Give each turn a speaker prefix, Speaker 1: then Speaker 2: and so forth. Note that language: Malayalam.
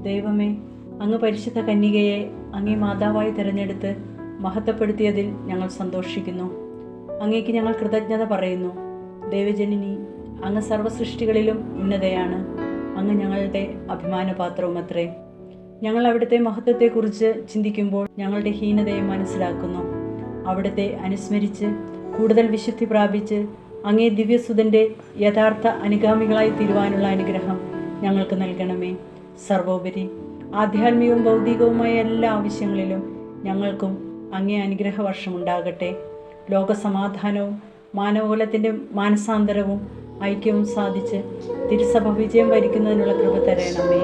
Speaker 1: ദൈവമേ, അങ്ങ് പരിശുദ്ധ കന്യകയെ അങ്ങേ മാതാവായി തിരഞ്ഞെടുത്ത് മഹത്വപ്പെടുത്തിയതിൽ ഞങ്ങൾ സന്തോഷിക്കുന്നു. അങ്ങേക്ക് ഞങ്ങൾ കൃതജ്ഞത പറയുന്നു. ദൈവജനനി, അങ്ങ് സർവ്വസൃഷ്ടികളിലും ഉന്നതയാണ്. അങ്ങ് ഞങ്ങളുടെ അഭിമാനപാത്രവുമത്രേ. ഞങ്ങൾ അവിടുത്തെ മഹത്വത്തെക്കുറിച്ച് ചിന്തിക്കുമ്പോൾ ഞങ്ങളുടെ ഹീനതയെ മനസ്സിലാക്കുന്നു. അവിടുത്തെ അനുസ്മരിച്ച് കൂടുതൽ വിശുദ്ധി പ്രാപിച്ച് അങ്ങേ ദിവ്യസുതൻ്റെ യഥാർത്ഥ അനുഗാമികളായി തീരുവാനുള്ള അനുഗ്രഹം ഞങ്ങൾക്ക് നൽകണമേ. സർവോപരി ആധ്യാത്മികവും ഭൗതികവുമായ എല്ലാ ആവശ്യങ്ങളിലും ഞങ്ങൾക്കും അങ്ങേ അനുഗ്രഹവർഷമുണ്ടാകട്ടെ. ലോകസമാധാനവും മാനവകുലത്തിൻ്റെ മാനസാന്തരവും ഐക്യവും സാധിച്ച് തിരുസഭ വിജയം വരിക്കുന്നതിനുള്ള കൃപ തരണമേ.